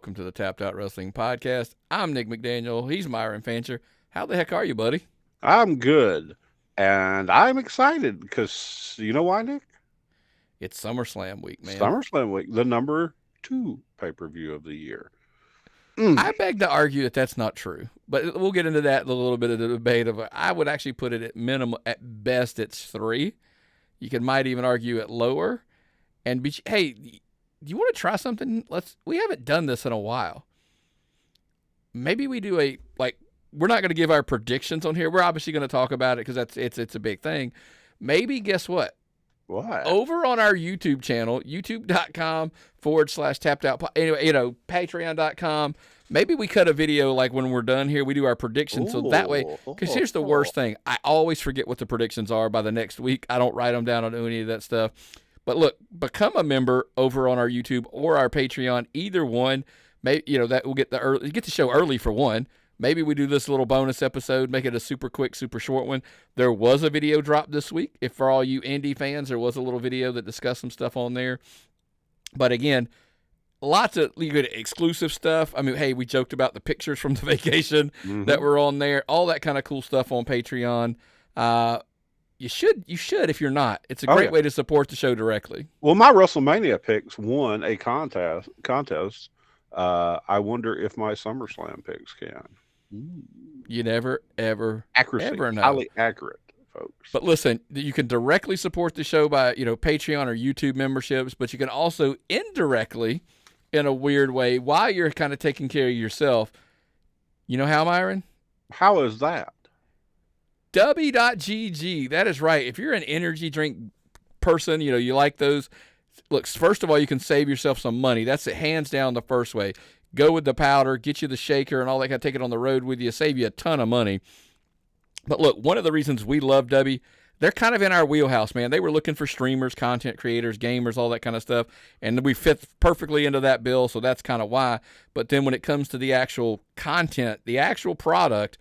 welcome to the Tapped Out Wrestling Podcast. I'm Nick McDaniel. He's Myron Fancher. How the heck are you, buddy? I'm good, and I'm excited because you know why, Nick? It's SummerSlam week, man. SummerSlam week, the number 2 pay-per-view of the year. I beg to argue that that's not true, but we'll get into that in a little bit of the debate. I would actually put it at minimum, at best, it's 3. You might even argue it lower. And hey, do you want to try something? We haven't done this in a while. Maybe we do we're not going to give our predictions on here. We're obviously going to talk about it because it's a big thing. Maybe, guess what? What? Over on our YouTube channel, youtube.com/tapped out. Anyway, patreon.com. Maybe we cut a video like when we're done here. We do our predictions. So that way, because here's the worst thing. I always forget what the predictions are by the next week. I don't write them down. I don't do any of that stuff. But look, become a member over on our YouTube or our Patreon. Either one, maybe that will get the show early for one. Maybe we do this little bonus episode, make it a super quick, super short one. There was a video drop this week. If for all you indie fans, there was a little video that discussed some stuff on there. But again, lots of good exclusive stuff. I mean, hey, we joked about the pictures from the vacation that were on there. All that kind of cool stuff on Patreon. You should if you're not. It's a great way to support the show directly. Well, my WrestleMania picks won a contest. I wonder if my SummerSlam picks can. You never, ever, accuracy, ever know. Highly accurate, folks. But listen, you can directly support the show by Patreon or YouTube memberships, but you can also indirectly, in a weird way, while you're kind of taking care of yourself. You know how, Myron? How is that? Dubby.gg. That is right. If you're an energy drink person, you like those. Look, first of all, you can save yourself some money. That's hands down the first way. Go with the powder, get you the shaker and all that. Take it on the road with you, save you a ton of money. But look, one of the reasons we love Dubby, they're kind of in our wheelhouse, man. They were looking for streamers, content creators, gamers, all that kind of stuff, and we fit perfectly into that bill, so that's kind of why. But then when it comes to the actual content, the actual product,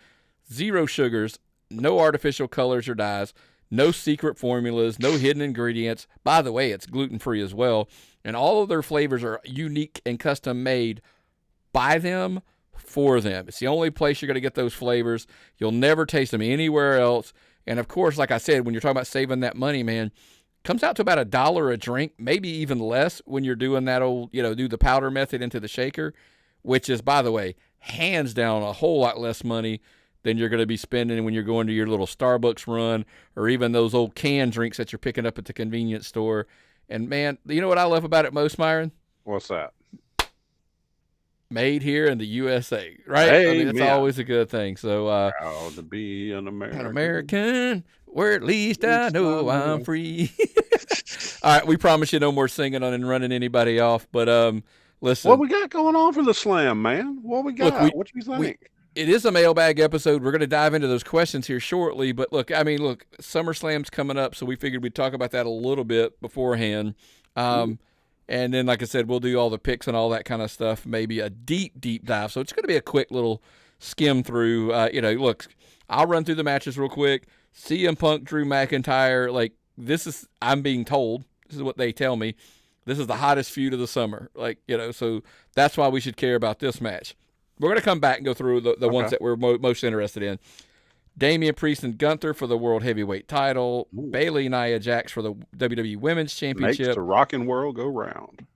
0 sugars, no artificial colors or dyes, no secret formulas, no hidden ingredients. By the way, it's gluten-free as well. And all of their flavors are unique and custom-made by them, for them. It's the only place you're going to get those flavors. You'll never taste them anywhere else. And, of course, like I said, when you're talking about saving that money, man, comes out to about $1 a drink, maybe even less when you're doing that old, do the powder method into the shaker, which is, by the way, hands down a whole lot less money than you're going to be spending when you're going to your little Starbucks run or even those old canned drinks that you're picking up at the convenience store. And, man, you know what I love about it most, Myron? What's that? Made here in the USA, right? Hey, I mean, that's always a good thing. So, proud to be an American. An American, where at least I know I'm free. All right, we promise you no more singing on and running anybody off. But listen, what we got going on for the slam, man? What we got? Look, what do you think? It is a mailbag episode. We're going to dive into those questions here shortly. But look, SummerSlam's coming up, so we figured we'd talk about that a little bit beforehand. And then, like I said, we'll do all the picks and all that kind of stuff, maybe a deep, deep dive. So it's going to be a quick little skim through. Look, I'll run through the matches real quick. CM Punk, Drew McIntyre, I'm being told, this is what they tell me, this is the hottest feud of the summer. So that's why we should care about this match. We're going to come back and go through the ones that we're most interested in. Damian Priest and Gunther for the World Heavyweight title. Ooh. Bayley Nia Jax for the WWE Women's Championship. Makes the rockin' world go round.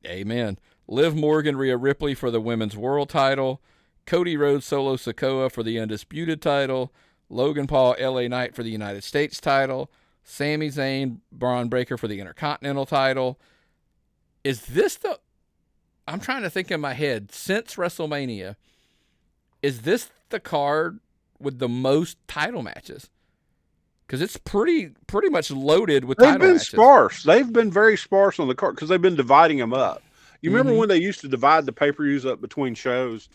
Amen. Liv Morgan, Rhea Ripley for the Women's World title. Cody Rhodes, Solo Sikoa for the Undisputed title. Logan Paul, LA Knight for the United States title. Sami Zayn, Braun Breaker for the Intercontinental title. Is this I'm trying to think in my head, since WrestleMania, is this the card with the most title matches? Because it's pretty much loaded with title matches. They've been sparse. They've been very sparse on the card because they've been dividing them up. You remember when they used to divide the pay-per-views up between shows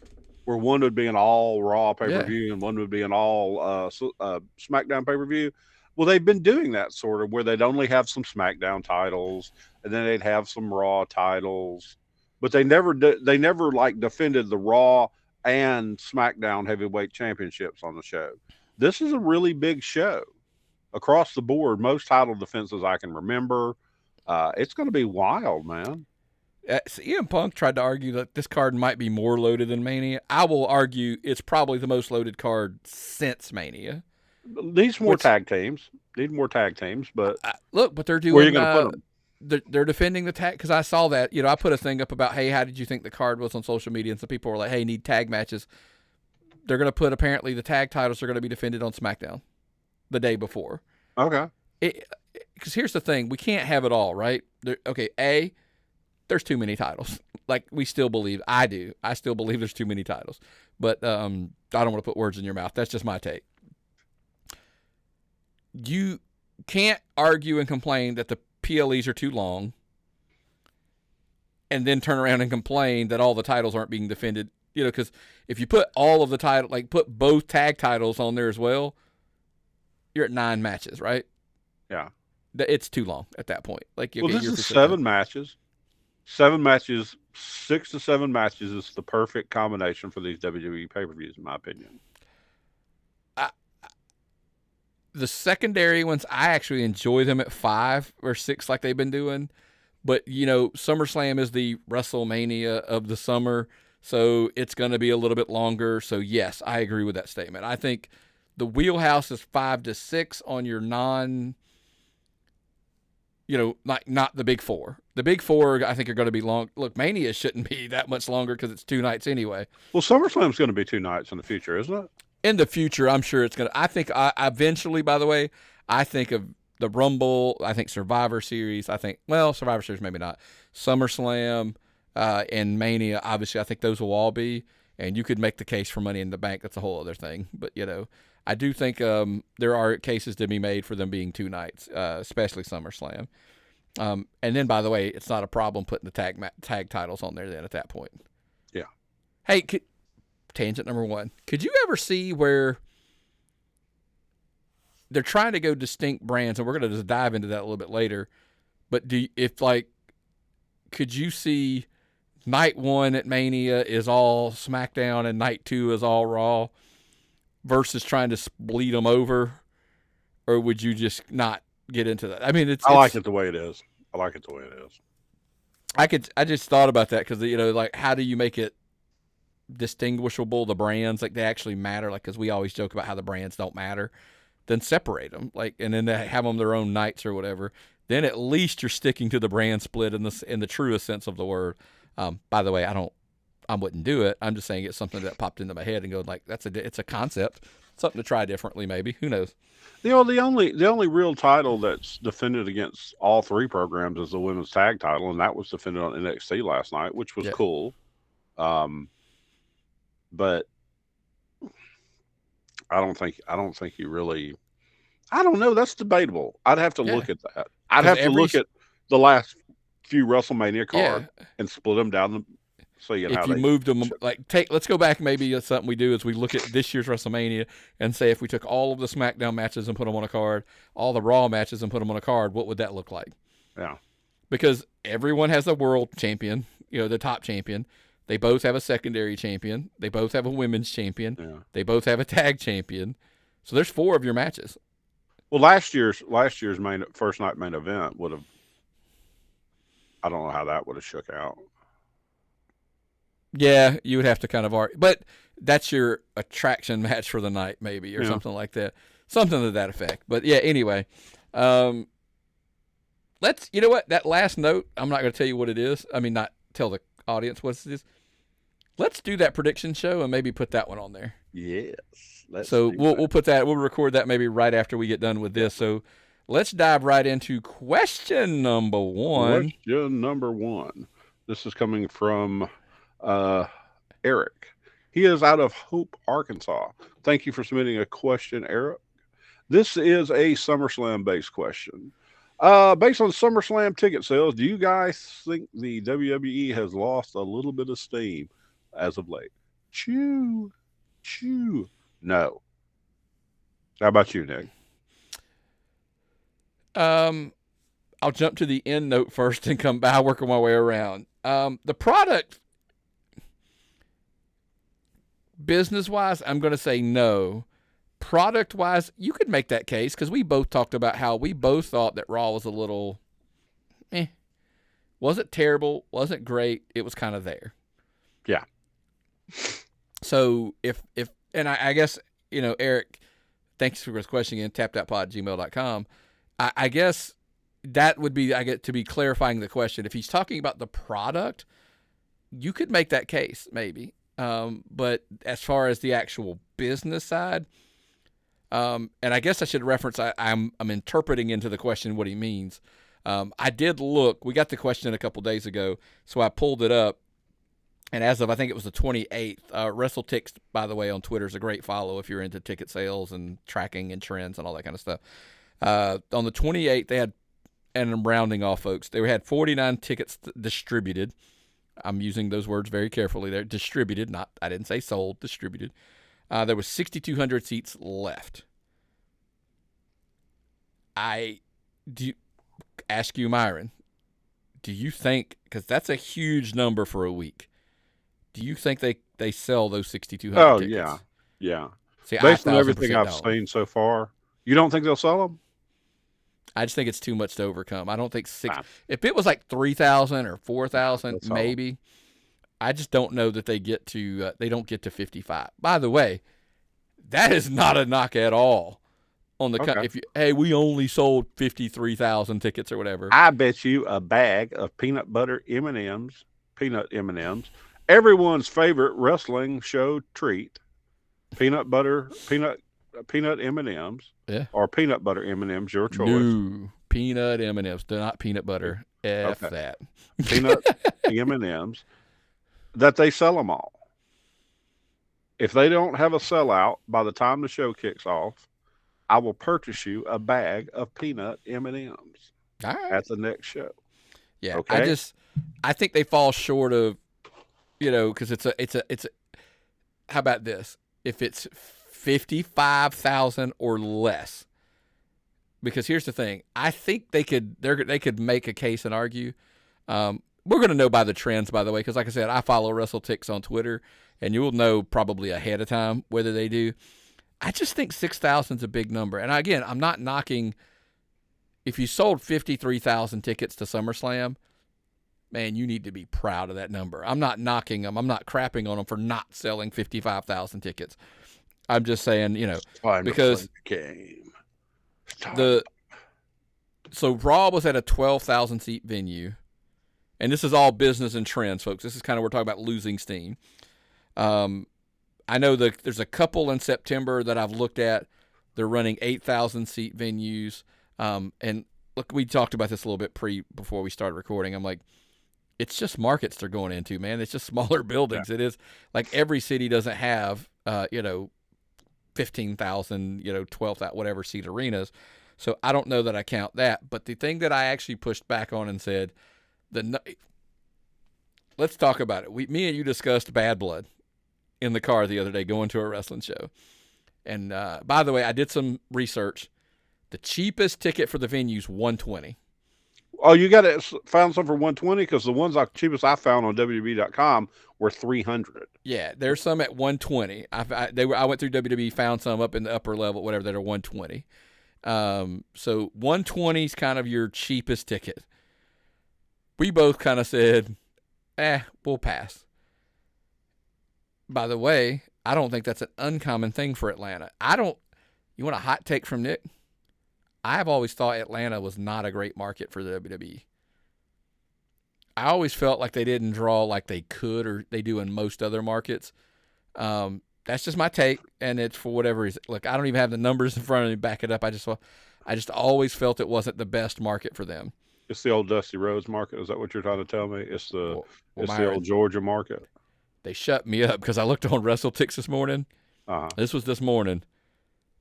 where one would be an all Raw pay-per-view and one would be an all SmackDown pay-per-view? Well, they've been doing that sort of where they'd only have some SmackDown titles and then they'd have some Raw titles. But they never defended the Raw and SmackDown heavyweight championships on the show. This is a really big show across the board. Most title defenses I can remember. It's going to be wild, man. CM Punk tried to argue that this card might be more loaded than Mania. I will argue it's probably the most loaded card since Mania. Needs more tag teams. Need more tag teams, but but they're doing. Where are you going to put them? They're defending the tag, because I saw that. You know, I put a thing up about, hey, how did you think the card was on social media? And some people were like, hey, need tag matches. They're going to put, apparently, the tag titles are going to be defended on Smackdown the day before. Okay. Because here's the thing, we can't have it all, right? There's too many titles. Like, we still believe, I do. I still believe there's too many titles. But I don't want to put words in your mouth. That's just my take. You can't argue and complain that the PLEs are too long and then turn around and complain that all the titles aren't being defended. You know, because if you put all of the title, like put both tag titles on there as well, you're at 9 matches, right? Yeah. It's too long at that point. Like, this is 7 matches. 7 matches, 6 to 7 matches is the perfect combination for these WWE pay-per-views, in my opinion. The secondary ones, I actually enjoy them at 5 or 6 like they've been doing. But, you know, SummerSlam is the WrestleMania of the summer, so it's going to be a little bit longer. So, yes, I agree with that statement. I think the wheelhouse is 5 to 6 on your not the big 4. The big 4, I think, are going to be long. Look, Mania shouldn't be that much longer because it's 2 nights anyway. Well, SummerSlam's going to be 2 nights in the future, isn't it? In the future, I'm sure it's going to. I think eventually, by the way, I think of the Rumble. I think Survivor Series. Survivor Series maybe not. SummerSlam and Mania, obviously, I think those will all be. And you could make the case for Money in the Bank. That's a whole other thing. But, you know, I do think there are cases to be made for them being 2 nights, especially SummerSlam. And then, by the way, it's not a problem putting the tag titles on there then at that point. Yeah. Hey, tangent number 1. Could you ever see where they're trying to go distinct brands, and we're going to just dive into that a little bit later, but could you see night 1 at Mania is all SmackDown and night 2 is all Raw versus trying to bleed them over, or would you just not get into that? I mean, I like it the way it is. I just thought about that because, you know, like, how do you make it distinguishable, the brands, like they actually matter, like, because we always joke about how the brands don't matter, then separate them, like, and then they have them their own nights or whatever. Then at least you're sticking to the brand split in the truest sense of the word. By the way, I wouldn't do it. I'm just saying it's something that popped into my head and go like, it's a concept, something to try differently, maybe. Who knows? The only real title that's defended against all 3 programs is the women's tag title, and that was defended on NXT last night, which was cool. But I don't think you really. I don't know. That's debatable. I'd have to look at that. I'd have to look at the last few WrestleMania cards and split them down. If you moved them, let's go back. Maybe something we do is we look at this year's WrestleMania and say if we took all of the SmackDown matches and put them on a card, all the Raw matches and put them on a card, what would that look like? Yeah, because everyone has a world champion, you know, the top champion. They both have a secondary champion. They both have a women's champion. Yeah. They both have a tag champion. So there's 4 of your matches. Well, last year's first night main event would have. I don't know how that would have shook out. Yeah, you would have to kind of argue, but that's your attraction match for the night, maybe, or something like that, something to that effect. But yeah, anyway, you know what? That last note, I'm not going to tell you what it is. I mean, not tell the audience what it is. Let's do that prediction show and maybe put that one on there. Yes. We'll put that. We'll record that maybe right after we get done with this. So let's dive right into question number 1. Question number 1. This is coming from Eric. He is out of Hope, Arkansas. Thank you for submitting a question, Eric. This is a SummerSlam-based question. Based on SummerSlam ticket sales, do you guys think the WWE has lost a little bit of steam as of late? Chew. No. How about you, Nick? I'll jump to the end note first and come back, working my way around. The product, business-wise, I'm going to say no. Product-wise, you could make that case because we both talked about how we both thought that Raw was a little Wasn't terrible, wasn't great. It was kind of there. Yeah. So and I guess, Eric, thanks for this question again, tapthatpod@gmail.com. I guess that would be, to be clarifying the question. If he's talking about the product, you could make that case maybe. But as far as the actual business side, and I guess I should reference, I'm interpreting into the question what he means. I did look. We got the question a couple days ago, so I pulled it up. And as of, I think it was the 28th, WrestleTix, by the way, on Twitter is a great follow if you're into ticket sales and tracking and trends and all that kind of stuff. On the 28th, they had, and I'm rounding off, folks, they had 49 tickets distributed. I'm using those words very carefully. They're distributed, I didn't say sold, distributed. There was 6,200 seats left. Ask you, Myron, do you think, because that's a huge number for a week, do you think they sell those 6,200 tickets? Oh, yeah. See, based on everything I've seen so far, you don't think they'll sell them? I just think it's too much to overcome. I don't think if it was like 3,000 or 4,000, maybe. I just don't know that they don't get to 55. By the way, that is not a knock at all on the we only sold 53,000 tickets or whatever. I bet you a bag of peanut butter M&Ms, everyone's favorite wrestling show treat, peanut M&Ms, or peanut butter M&Ms, your choice. No, peanut M&Ms, not peanut butter. That. Peanut M&Ms, that they sell them all. If they don't have a sellout by the time the show kicks off, I will purchase you a bag of peanut M&Ms at the next show. Yeah, okay? I think they fall short of, because it's a. How about this? If it's 55,000 or less, because here's the thing, I think they could make a case and argue. We're going to know by the trends, by the way, because like I said, I follow WrestleTix on Twitter, and you will know probably ahead of time whether they do. I just think 6,000 is a big number. And again, I'm not knocking. If you sold 53,000 tickets to SummerSlam, man, you need to be proud of that number. I'm not knocking them. I'm not crapping on them for not selling 55,000 tickets. I'm just saying, because so Raw was at a 12,000 seat venue, and this is all business and trends, folks. This is kind of, we're talking about losing steam. I know there's a couple in September that I've looked at. They're running 8,000 seat venues. And look, we talked about this a little bit before we started recording. I'm like, it's just markets they're going into, man. It's just smaller buildings. Yeah. It is like every city doesn't have, 15,000, 12,000, whatever seat arenas. So I don't know that I count that. But the thing that I actually pushed back on and said, let's talk about it. Me and you discussed Bad Blood in the car the other day going to a wrestling show. And by the way, I did some research. The cheapest ticket for the venue is $120. Oh, you found some for $120? Because the ones cheapest I found on WWE.com were $300. Yeah, there's some at $120. I went through WWE, found some up in the upper level, whatever, that are $120. So $120 is kind of your cheapest ticket. We both kind of said, we'll pass. By the way, I don't think that's an uncommon thing for Atlanta. You want a hot take from Nick? I've always thought Atlanta was not a great market for the WWE. I always felt like they didn't draw like they could or they do in most other markets. That's just my take, and it's for whatever reason. Look, I don't even have the numbers in front of me to back it up. I just always felt it wasn't the best market for them. It's the old Dusty Rhodes market. Is that what you're trying to tell me? It's the old Georgia market. They shut me up because I looked on WrestleTix this morning. This was this morning.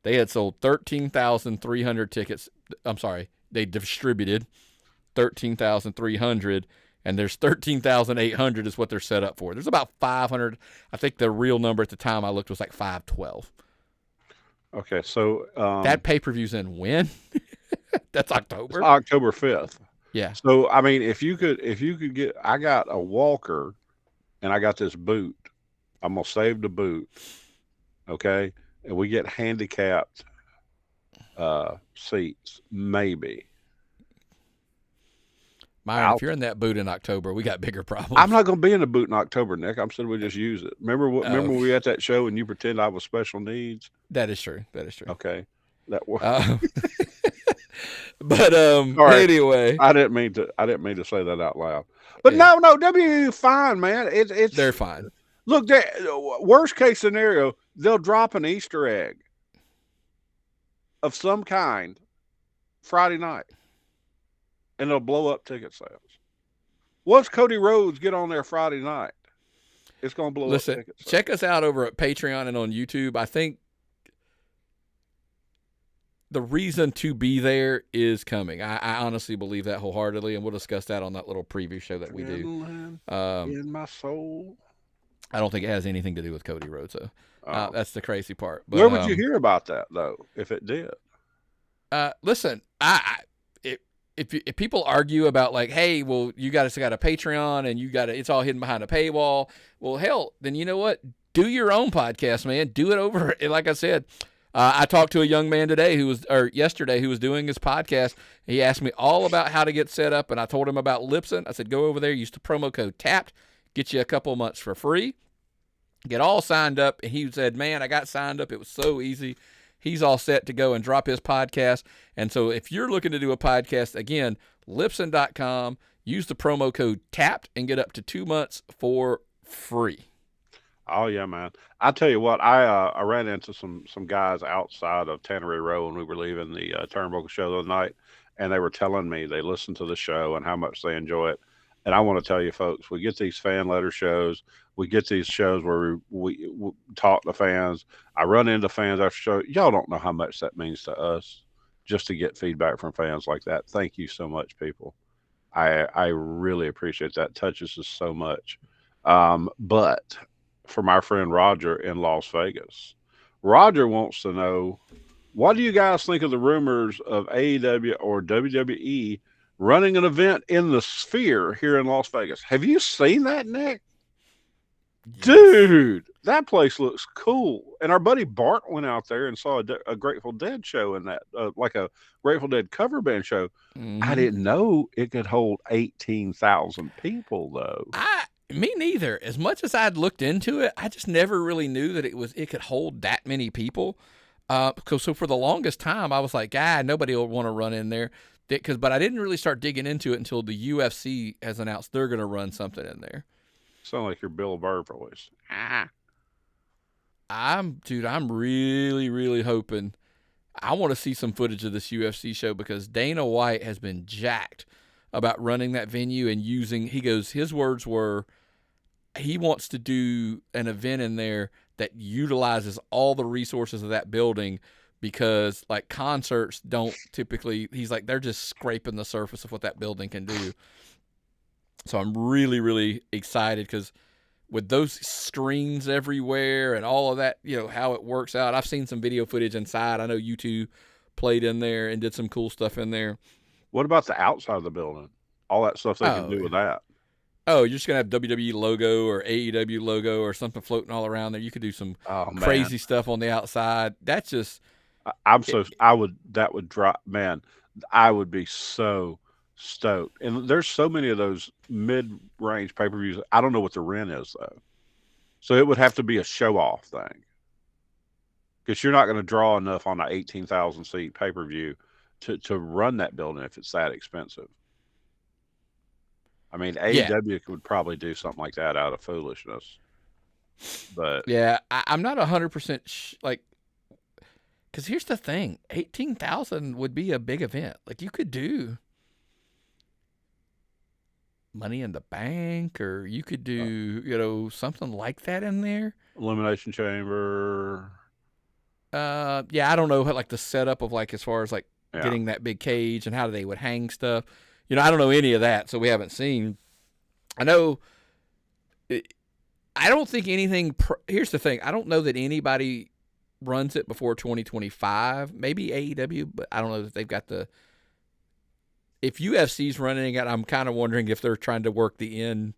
They had sold 13,300 tickets. I'm sorry, they distributed 13,300, and there's 13,800 is what they're set up for. There's about 500. I think the real number at the time I looked was like 512. Okay, so that pay-per-view's in when? That's October. It's October 5th. Yeah. So I mean, if you could get, I got a walker, and I got this boot. I'm gonna save the boot. Okay. And we get handicapped seats, maybe. Myron, if you're in that boot in October, we got bigger problems. I'm not going to be in the boot in October, Nick. I'm saying we just use it. Remember when we were at that show and you pretend I was special needs? That is true. That is true. Okay. That was. But anyway, I didn't mean to say that out loud. But no, WWE fine, man. They're fine. Look, worst case scenario, they'll drop an Easter egg of some kind Friday night, and they'll blow up ticket sales. Once Cody Rhodes get on there Friday night, it's going to blow up ticket sales. Check us out over at Patreon and on YouTube. I think the reason to be there is coming. I honestly believe that wholeheartedly, and we'll discuss that on that little preview show that we do. In my soul. I don't think it has anything to do with Cody Rhodes, though. That's the crazy part. But, where would you hear about that, though, if it did? Listen, if people argue about like, hey, well, you guys got a Patreon and it's all hidden behind a paywall. Well, hell, then you know what? Do your own podcast, man. Do it over. Like I said, I talked to a young man yesterday who was doing his podcast. He asked me all about how to get set up, and I told him about Libsyn. I said, go over there, use the promo code TAPPED, get you a couple months for free, get all signed up. And he said, man, I got signed up. It was so easy. He's all set to go and drop his podcast. And so if you're looking to do a podcast, again, Libsyn.com, use the promo code TAPPED and get up to 2 months for free. Oh, yeah, man. I tell you what, I ran into some guys outside of Tannery Row when we were leaving the Turnbuckle show the other night, and they were telling me they listened to the show and how much they enjoy it. And I want to tell you, folks, we get these fan letter shows. We get these shows where we talk to fans. I run into fans after show. Y'all don't know how much that means to us just to get feedback from fans like that. Thank you so much, people. I really appreciate that. It touches us so much. But from our friend Roger in Las Vegas, Roger wants to know, what do you guys think of the rumors of AEW or WWE running an event in the Sphere here in Las Vegas? Have you seen that, Nick? Yes. Dude, that place looks cool. And our buddy Bart went out there and saw a Grateful Dead show in that, like a Grateful Dead cover band show. Mm-hmm. I didn't know it could hold 18,000 people, though. Me neither. As much as I'd looked into it, I just never really knew that it could hold that many people. So for the longest time, I was like, nobody will want to run in there. But I didn't really start digging into it until the UFC has announced they're going to run something in there. Sound like your Bill Burr voice. I'm really, really hoping. I want to see some footage of this UFC show because Dana White has been jacked about running that venue and his words were, he wants to do an event in there that utilizes all the resources of that building, because like concerts don't typically, he's like, they're just scraping the surface of what that building can do. So I'm really, really excited because with those screens everywhere and all of that, how it works out. I've seen some video footage inside. I know you two played in there and did some cool stuff in there. What about the outside of the building? All that stuff they can do with that. Oh, you're just going to have WWE logo or AEW logo or something floating all around there. You could do some crazy stuff on the outside. That's just... that would drop, man. I would be so stoked. And there's so many of those mid-range pay-per-views. I don't know what the rent is, though. So it would have to be a show-off thing. Because you're not going to draw enough on an 18,000-seat pay-per-view to run that building if it's that expensive. I mean, AEW would probably do something like that out of foolishness. But yeah, I'm not 100% because here's the thing: 18,000 would be a big event. Like you could do Money in the Bank, or you could do something like that in there. Elimination Chamber. I don't know like the setup of like as far as like getting that big cage and how they would hang stuff. I don't know any of that, so we haven't seen. I know. I don't think anything. Here's the thing: I don't know that anybody runs it before 2025. Maybe AEW, but I don't know if they've got the. If UFC's running it, I'm kind of wondering if they're trying to work the in.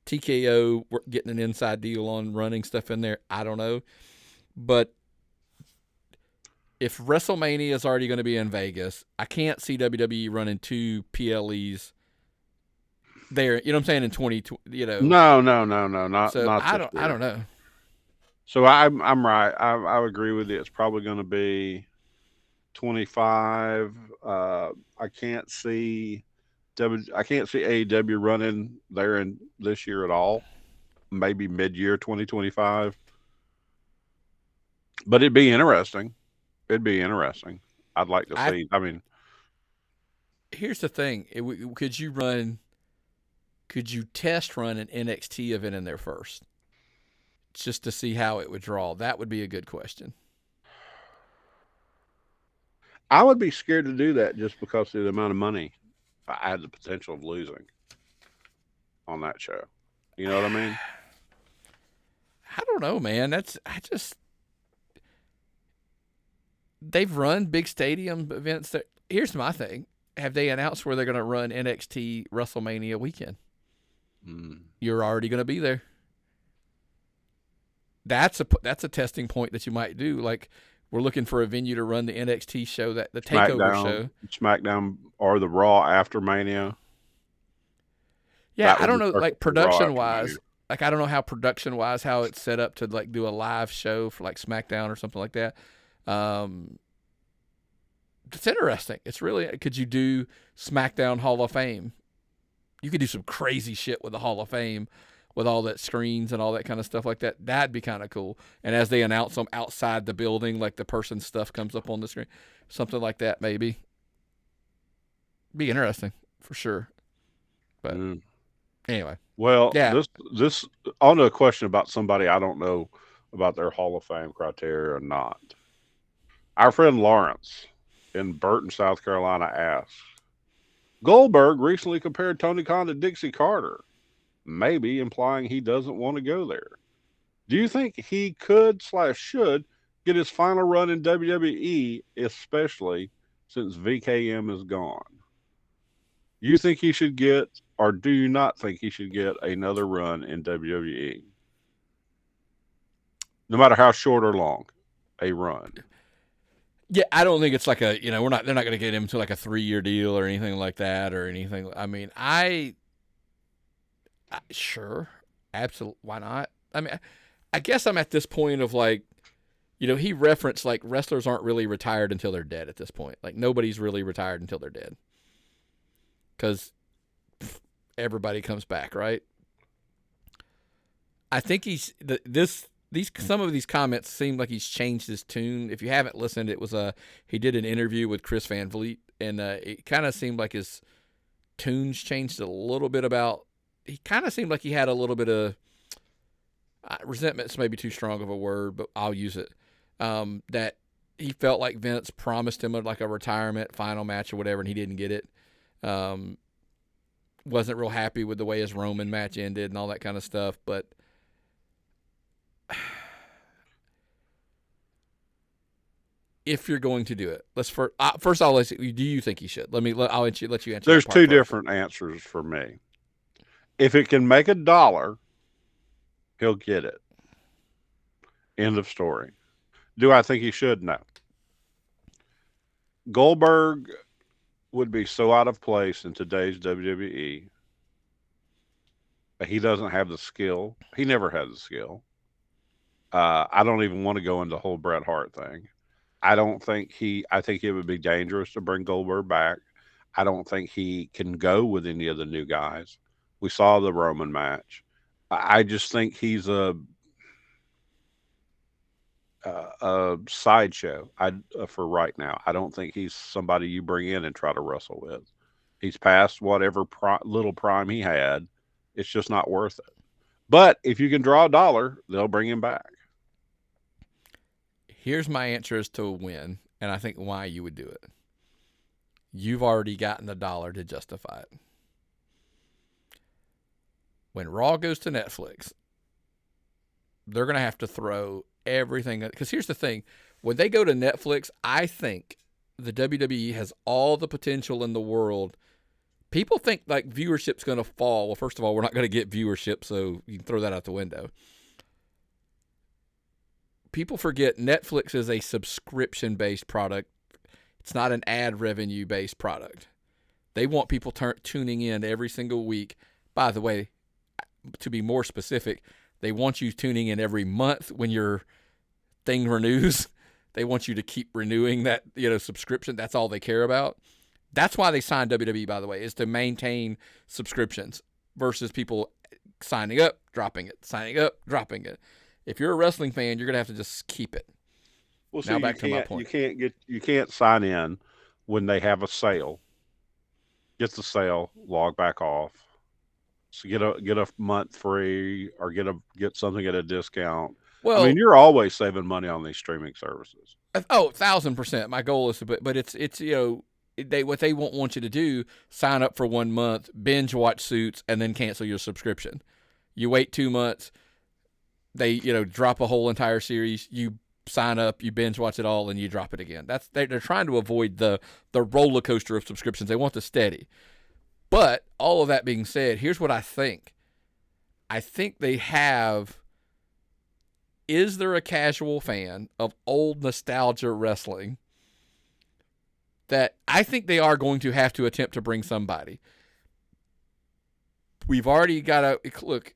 TKO getting an inside deal on running stuff in there. I don't know, but if WrestleMania is already going to be in Vegas, I can't see WWE running two PLEs there. You know what I'm saying? In 2020, No, not So not I this don't. year. I don't know. So I'm right. I would agree with you. It's probably going to be 25. I can't see I can't see AEW running there in this year at all. Maybe mid-year 2025. But it'd be interesting. It'd be interesting. I'd like to I see. I mean, Here's the thing: Could you test run an NXT event in there first, just to see how it would draw? That would be a good question. I would be scared to do that just because of the amount of money I had the potential of losing on that show. You know what I mean? I don't know, man. They've run big stadium events. Here's my thing: have they announced where they're going to run NXT WrestleMania weekend? You're already going to be there. That's a testing point that you might do. Like, we're looking for a venue to run the NXT show, that the takeover show. SmackDown, or the Raw after Mania. Yeah, That I would don't be know, like perfect for Raw production after wise. Mania. Like, I don't know how production wise how it's set up to like do a live show for like SmackDown or something like that. It's interesting. It's really, could you do SmackDown Hall of Fame? You could do some crazy shit with the Hall of Fame, with all that screens and all that kind of stuff like that. That'd be kind of cool. And as they announce them outside the building, like the person's stuff comes up on the screen, something like that maybe. Be interesting for sure. But anyway, Well, yeah. this on a question about somebody I don't know about their Hall of Fame criteria or not. Our friend Lawrence in Burton, South Carolina asks, Goldberg recently compared Tony Khan to Dixie Carter, maybe implying he doesn't want to go there. Do you think he could/should get his final run in WWE, especially since VKM is gone? You think he should get, or do you not think he should get another run in WWE? No matter how short or long, a run. Yeah, I don't think it's like a, they're not going to get him to like a 3-year deal or anything like that or anything. I mean, sure, absolutely. Why not? I mean, I guess I'm at this point of like, he referenced like wrestlers aren't really retired until they're dead at this point. Like, nobody's really retired until they're dead. Because everybody comes back, right? I think some of these comments seem like he's changed his tune. If you haven't listened, it was he did an interview with Chris Van Vliet, and it kind of seemed like his tunes changed a little bit. He kind of seemed like he had a little bit of resentment's maybe too strong of a word, but I'll use it. That he felt like Vince promised him like a retirement final match or whatever, and he didn't get it. Wasn't real happy with the way his Roman match ended and all that kind of stuff, but if you're going to do it, first I'll let you. Do you think he should? I'll let you answer. There's two first. different answers for me. If it can make $1, he'll get it. End of story. Do I think he should? No. Goldberg would be so out of place in today's WWE. He doesn't have the skill. He never had the skill. I don't even want to go into the whole Bret Hart thing. I think it would be dangerous to bring Goldberg back. I don't think he can go with any of the new guys. We saw the Roman match. I just think he's a sideshow for right now. I don't think he's somebody you bring in and try to wrestle with. He's past whatever little prime he had. It's just not worth it. But if you can draw $1, they'll bring him back. Here's my answer as to when, and I think why you would do it. You've already gotten $1 to justify it. When Raw goes to Netflix, they're going to have to throw everything. Because here's the thing. When they go to Netflix, I think the WWE has all the potential in the world. People think like viewership's going to fall. Well, first of all, we're not going to get viewership, so you can throw that out the window. People forget Netflix is a subscription-based product. It's not an ad revenue-based product. They want people tuning in every single week, By the way, to be more specific, they want you tuning in every month when your thing renews. They want you to keep renewing that, subscription. That's all they care about. That's why they signed WWE, by the way, is to maintain subscriptions versus people signing up, dropping it, signing up, dropping it. If you're a wrestling fan, you're going to have to just keep it. Well, now so back to my point. You can't sign in when they have a sale. Get the sale, log back off. So get a month free or get something at a discount. Well, I mean, you're always saving money on these streaming services. Oh, 1,000%. My goal is to, but it's what they won't want you to do, sign up for 1 month, binge watch Suits, and then cancel your subscription. You wait 2 months, they drop a whole entire series, you sign up, you binge watch it all, and you drop it again. They're trying to avoid the roller coaster of subscriptions. They want the steady. But all of that being said, here's what I think. I think they have. Is there a casual fan of old nostalgia wrestling that I think they are going to have to attempt to bring somebody? We've already got to look.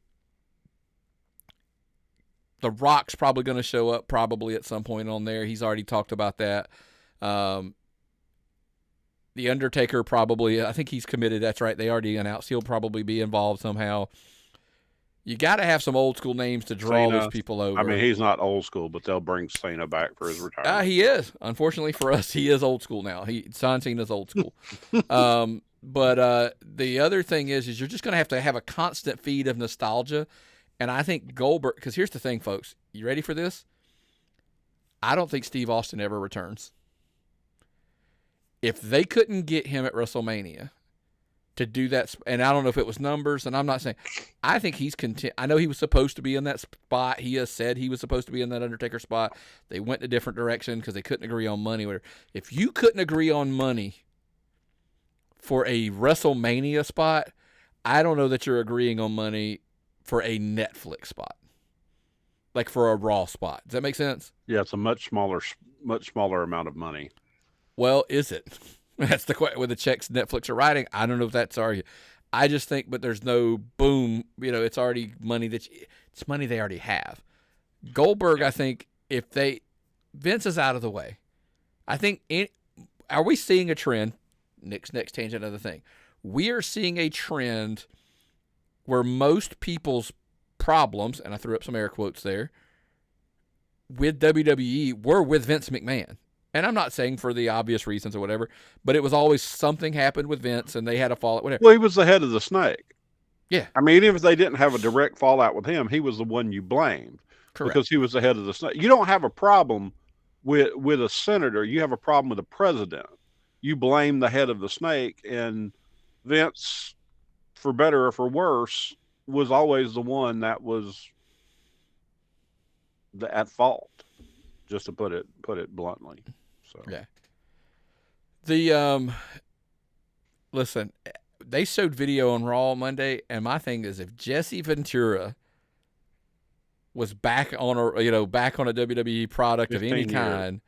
The Rock's probably going to show up probably at some point on there. He's already talked about that. The Undertaker probably, I think he's committed. That's right. They already announced he'll probably be involved somehow. You got to have some old school names to draw those people over. I mean, he's not old school, but they'll bring Cena back for his retirement. He is. Unfortunately for us, he is old school now. John Cena's old school. But the other thing is you're just going to have a constant feed of nostalgia. And I think Goldberg, because here's the thing, folks. You ready for this? I don't think Steve Austin ever returns. If they couldn't get him at WrestleMania to do that, and I don't know if it was numbers, and I'm not saying, I think he's content. I know he was supposed to be in that spot. He has said he was supposed to be in that Undertaker spot. They went in a different direction because they couldn't agree on money. If you couldn't agree on money for a WrestleMania spot, I don't know that you're agreeing on money for a Netflix spot, like for a Raw spot. Does that make sense? Yeah, it's a much smaller amount of money. Well, is it? That's the question. With the checks Netflix are writing, I don't know if that's argued. I just think, but there's no boom. It's already money it's money they already have. Goldberg, I think, Vince is out of the way. I think, are we seeing a trend? Nick's next tangent, another thing. We are seeing a trend where most people's problems, and I threw up some air quotes there, with WWE were with Vince McMahon. And I'm not saying for the obvious reasons or whatever, but it was always something happened with Vince and they had a fallout, whatever. Well, he was the head of the snake. Yeah. I mean, even if they didn't have a direct fallout with him, he was the one you blamed. Correct. Because he was the head of the snake. You don't have a problem with a senator. You have a problem with a president. You blame the head of the snake, and Vince, for better or for worse, was always the one that was at fault, just to put it bluntly. So yeah. Listen, they showed video on Raw Monday, and my thing is, if Jesse Ventura was back on a WWE product of any kind,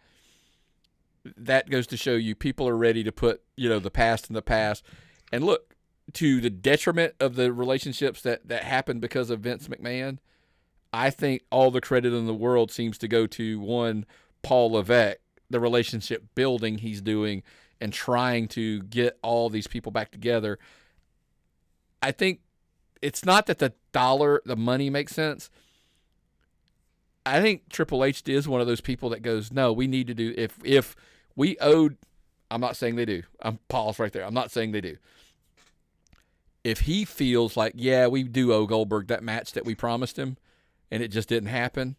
that goes to show you people are ready to put the past in the past. And look, to the detriment of the relationships that happened because of Vince McMahon, I think all the credit in the world seems to go to one Paul Levesque, the relationship building he's doing and trying to get all these people back together. I think it's not that the money makes sense. I think Triple H is one of those people that goes, no, we need to do, if we owed, I'm not saying they do. I'm paused right there. I'm not saying they do. If he feels like, yeah, we do owe Goldberg that match that we promised him and it just didn't happen,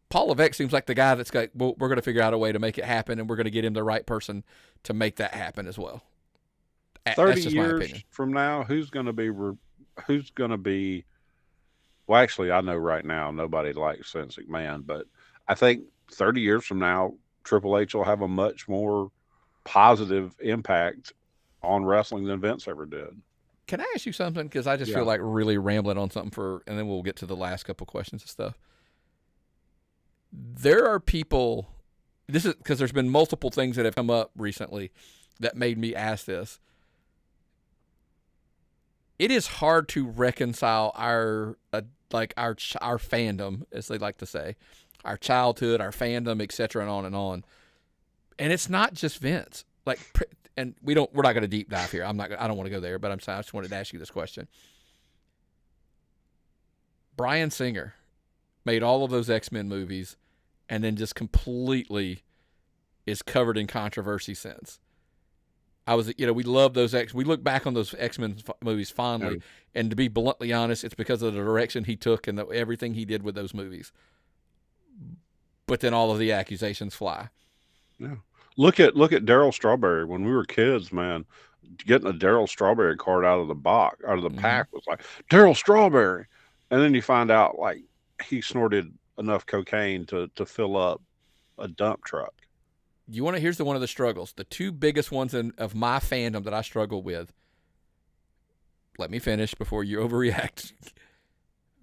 Paul Levesque seems like the guy that's like, well, we're going to figure out a way to make it happen, and we're going to get him the right person to make that happen as well. 30 years from now, who's going to be, well, actually, I know right now nobody likes Vince McMahon, but I think 30 years from now, Triple H will have a much more positive impact on wrestling than Vince ever did. Can I ask you something? Because I just feel like really rambling on something and then we'll get to the last couple questions and stuff. There are people, this is because there's been multiple things that have come up recently that made me ask this. it is hard to reconcile our fandom, as they like to say, our childhood, our fandom, etc., and on and on. And it's not just Vince. Like, and we're not going to deep dive here. I don't want to go there, but I just wanted to ask you this question. Bryan Singer made all of those X-Men movies, and then just completely is covered in controversy since. We love those we look back on those X-Men movies fondly, and to be bluntly honest, it's because of the direction he took and everything he did with those movies. But then all of the accusations fly. Yeah. Look at Daryl Strawberry. When we were kids, man, getting a Daryl Strawberry card out of the pack was like, Daryl Strawberry. And then you find out like he snorted enough cocaine to fill up a dump truck. Here's one of the struggles. The two biggest ones of my fandom that I struggle with. Let me finish before you overreact.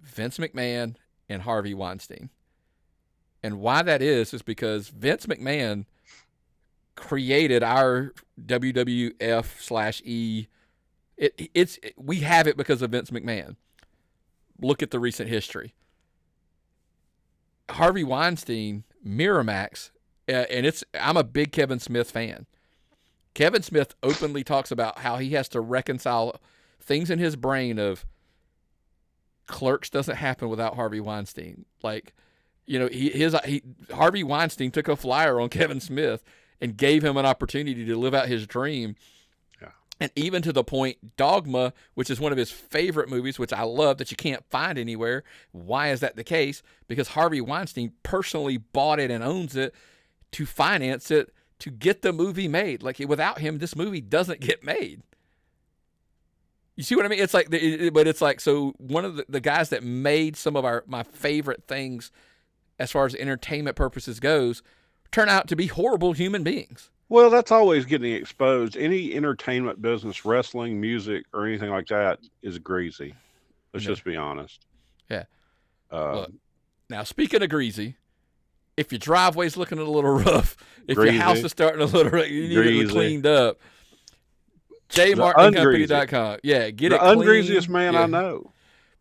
Vince McMahon and Harvey Weinstein. And why that is because Vince McMahon created our WWF/E. We have it because of Vince McMahon. Look at the recent history. Harvey Weinstein, Miramax, and I'm a big Kevin Smith fan. Kevin Smith openly talks about how he has to reconcile things in his brain of Clerks doesn't happen without Harvey Weinstein. Like, Harvey Weinstein took a flyer on Kevin Smith and gave him an opportunity to live out his dream. Yeah. And even to the point, Dogma, which is one of his favorite movies, which I love, that you can't find anywhere. Why is that the case? Because Harvey Weinstein personally bought it and owns it to finance it to get the movie made. Like, without him, this movie doesn't get made. You see what I mean? It's like, but it's like, so one of the guys that made some of my favorite things as far as entertainment purposes goes turn out to be horrible human beings. Well, that's always getting exposed. Any entertainment business, wrestling, music, or anything like that is greasy. Let's just be honest. Yeah. Look, now, speaking of greasy, if your driveway's looking a little rough, if your house is starting a little, you need it cleaned up. JMartinandCompany.com. Yeah, get it clean. The ungreasiest man I know.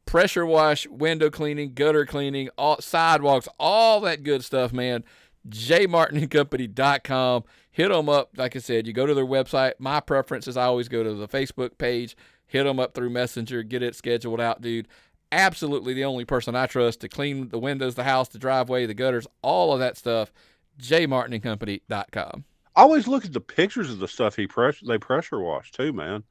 Pressure wash, window cleaning, gutter cleaning, sidewalks, all that good stuff, man. JMartinandCompany.com. Hit them up. Like I said, you go to their website. My preference is I always go to the Facebook page, hit them up through Messenger, get it scheduled out, dude. Absolutely the only person I trust to clean the windows, the house, the driveway, the gutters, all of that stuff. JMartinandCompany.com. I always look at the pictures of the stuff they pressure wash too, man.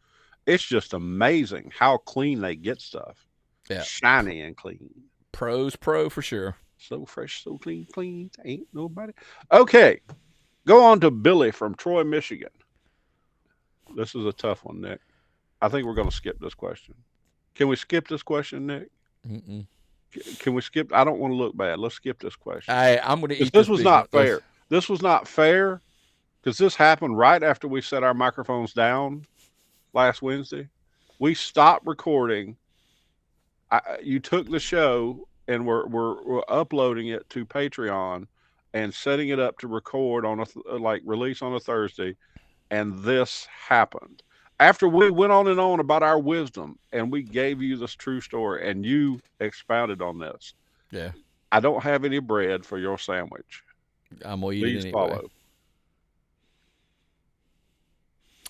It's just amazing how clean they get stuff. Yeah. Shiny and clean. Pro's pro for sure. So fresh, so clean. Ain't nobody. Okay. Go on to Billy from Troy, Michigan. This is a tough one, Nick. I think we're going to skip this question. Can we skip this question, Nick? Mm-mm. Can we skip? I don't want to look bad. Let's skip this question. I'm going to eat this was not fair. This was not fair because this happened right after we set our microphones down last Wednesday. We stopped recording. You took the show and we're uploading it to Patreon and setting it up to record on release on a Thursday, and this happened after we went on and on about our wisdom and we gave you this true story and you expounded on this. Yeah, I don't have any bread for your sandwich. I'm gonna eat it anyway. Follow.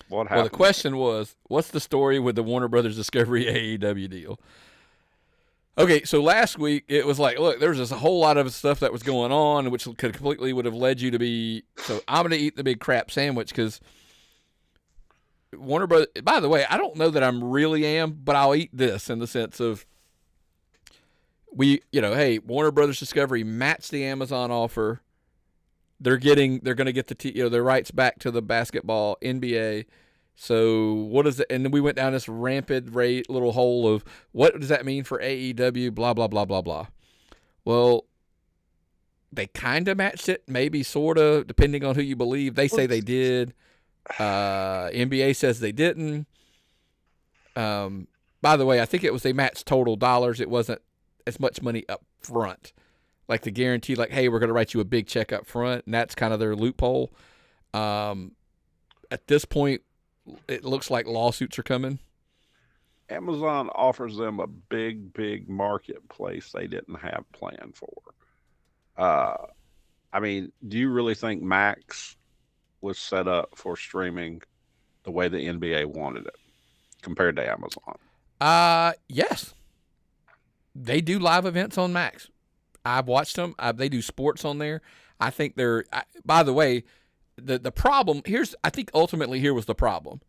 What happened? Well, the question was, what's the story with the Warner Brothers Discovery AEW deal? Okay, so last week it was like, look, there's just a whole lot of stuff that was going on, which completely would have led you to be. So I'm going to eat the big crap sandwich because Warner Brothers. By the way, I don't know that I'm really but I'll eat this in the sense of hey, Warner Brothers Discovery matched the Amazon offer. They're going to get their rights back to the basketball NBA. So what is it? And then we went down this rampant little hole of what does that mean for AEW? Blah blah blah blah blah. Well, they kind of matched it, maybe sort of, depending on who you believe. They say they did. NBA says they didn't. By the way, I think they matched total dollars. It wasn't as much money up front, like the guarantee, like, hey, we're going to write you a big check up front, and that's kind of their loophole. At this point, it looks like lawsuits are coming. Amazon offers them a big marketplace they didn't have planned for. Uh, I mean, do you really think Max was set up for streaming the way the NBA wanted it compared to Amazon? Yes. They do live events on Max. I've watched them. They do sports on there. I think they're. By the way, the problem I think ultimately here was the problem.